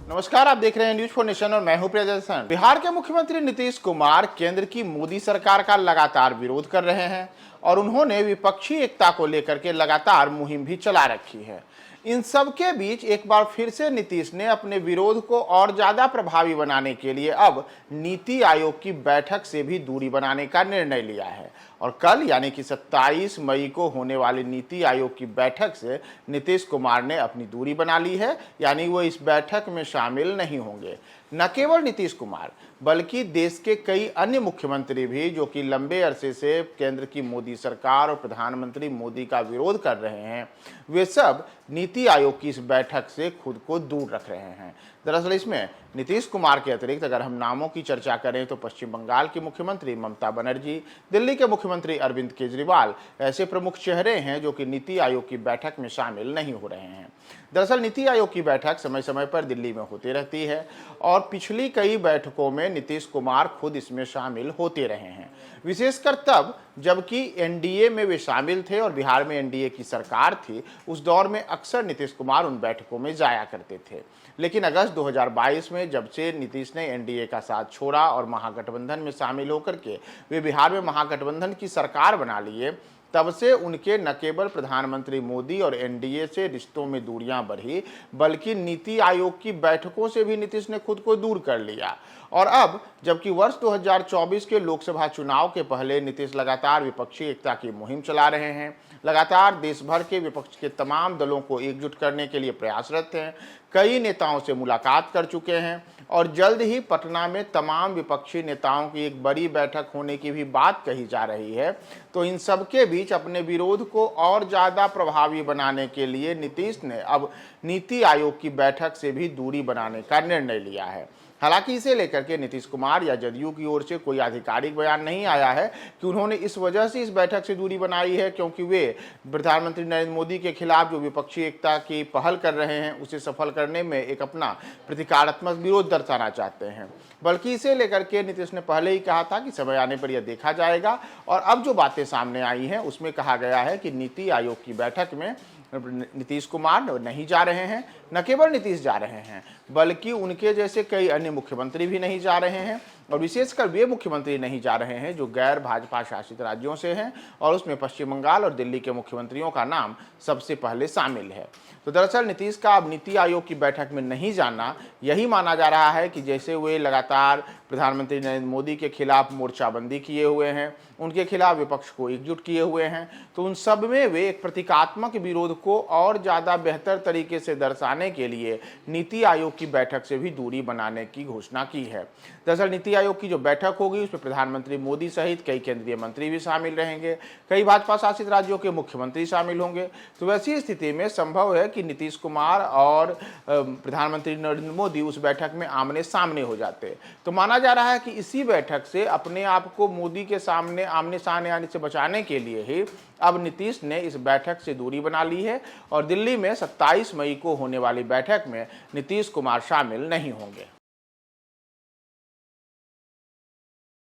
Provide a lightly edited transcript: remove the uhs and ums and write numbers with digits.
नमस्कार, आप देख रहे हैं न्यूज फॉर नेशन और मैं हूं प्रियदर्शन। बिहार के मुख्यमंत्री नीतीश कुमार केंद्र की मोदी सरकार का लगातार विरोध कर रहे हैं और उन्होंने विपक्षी एकता को लेकर के लगातार मुहिम भी चला रखी है। इन सब के बीच एक बार फिर से नीतीश ने अपने विरोध को और ज्यादा प्रभावी बनाने के लिए अब नीति आयोग की बैठक से भी दूरी बनाने का निर्णय लिया है और कल यानी कि 27 मई को होने वाली नीति आयोग की बैठक से नीतीश कुमार ने अपनी दूरी बना ली है, यानी वो इस बैठक में शामिल नहीं होंगे। न केवल नीतीश कुमार बल्कि देश के कई अन्य मुख्यमंत्री भी जो कि लंबे अरसे से केंद्र की मोदी सरकार और प्रधानमंत्री मोदी का विरोध कर रहे हैं, वे सब नीति आयोग की इस बैठक से खुद को दूर रख रहे हैं। दरअसल इसमें नीतीश कुमार के अतिरिक्त अगर हम नामों की चर्चा करें तो पश्चिम बंगाल की मुख्यमंत्री ममता बनर्जी, दिल्ली के मुख्यमंत्री अरविंद केजरीवाल ऐसे प्रमुख चेहरे हैं जो कि नीति आयोग की बैठक में शामिल नहीं हो रहे हैं। दरअसल नीति आयोग की बैठक समय समय पर दिल्ली में होती रहती है और पिछली कई बैठकों में नीतीश कुमार खुद इसमें शामिल होते रहे हैं, विशेषकर तब जबकि एनडीए में वे शामिल थे और बिहार में एनडीए की सरकार थी। उस दौर में अक्सर नीतीश कुमार उन बैठकों में जाया करते थे, लेकिन अगस्त 2022 में जब से नीतीश ने एनडीए का साथ छोड़ा और महागठबंधन में शामिल होकर के वे बिहार में महागठबंधन की सरकार बना लिए, तब से उनके न केवल प्रधानमंत्री मोदी और एनडीए से रिश्तों में दूरियां बढ़ी बल्कि नीति आयोग की बैठकों से भी नीतीश ने खुद को दूर कर लिया। और अब जबकि वर्ष 2024 के लोकसभा चुनाव के पहले नीतीश लगातार विपक्षी एकता की मुहिम चला रहे हैं, लगातार देश भर के विपक्ष के तमाम दलों को एकजुट करने के लिए प्रयासरत हैं, कई नेताओं से मुलाकात कर चुके हैं और जल्द ही पटना में तमाम विपक्षी नेताओं की एक बड़ी बैठक होने की भी बात कही जा रही है। तो इन सब के बीच अपने विरोध को और ज़्यादा प्रभावी बनाने के लिए नीतीश ने अब नीति आयोग की बैठक से भी दूरी बनाने का निर्णय लिया है। हालांकि इसे लेकर के नीतीश कुमार या जदयू की ओर से कोई आधिकारिक बयान नहीं आया है कि उन्होंने इस वजह से इस बैठक से दूरी बनाई है क्योंकि वे प्रधानमंत्री नरेंद्र मोदी के खिलाफ जो विपक्षी एकता की पहल कर रहे हैं उसे सफल करने में एक अपना प्रतीकात्मक विरोध दर्शाना चाहते हैं, बल्कि इसे लेकर के नीतीश ने पहले ही कहा था कि समय आने पर यह देखा जाएगा। और अब जो बातें सामने आई हैं उसमें कहा गया है कि नीति आयोग की बैठक में नीतीश कुमार नहीं जा रहे हैं। न केवल नीतीश जा रहे हैं बल्कि उनके जैसे कई अन्य मुख्यमंत्री भी नहीं जा रहे हैं और विशेषकर वे मुख्यमंत्री नहीं जा रहे हैं जो गैर भाजपा शासित राज्यों से हैं और उसमें पश्चिम बंगाल और दिल्ली के मुख्यमंत्रियों का नाम सबसे पहले शामिल है। तो दरअसल नीतीश का अब नीति आयोग की बैठक में नहीं जाना यही माना जा रहा है कि जैसे वे लगातार प्रधानमंत्री नरेंद्र मोदी के खिलाफ मोर्चाबंदी किए हुए हैं, उनके खिलाफ विपक्ष को एकजुट किए हुए हैं, तो उन सब में वे एक प्रतीकात्मक विरोध को और ज़्यादा बेहतर तरीके से दर्शाने के लिए नीति आयोग की बैठक से भी दूरी बनाने की घोषणा की है। दरअसल नीति आयोग की जो बैठक होगी उसमें प्रधानमंत्री मोदी सहित कई केंद्रीय मंत्री भी शामिल रहेंगे, कई भाजपा शासित राज्यों के मुख्यमंत्री शामिल होंगे। तो वैसी स्थिति में संभव है कि नीतीश कुमार और प्रधानमंत्री नरेंद्र मोदी उस बैठक में आमने सामने हो जाते। तो माना जा रहा है कि इसी बैठक से अपने आप को मोदी के सामने आमने सामने आने से बचाने के लिए ही अब नीतीश ने इस बैठक से दूरी बना ली है और दिल्ली में 27 मई को होने वाली बैठक में नीतीश कुमार शामिल नहीं होंगे।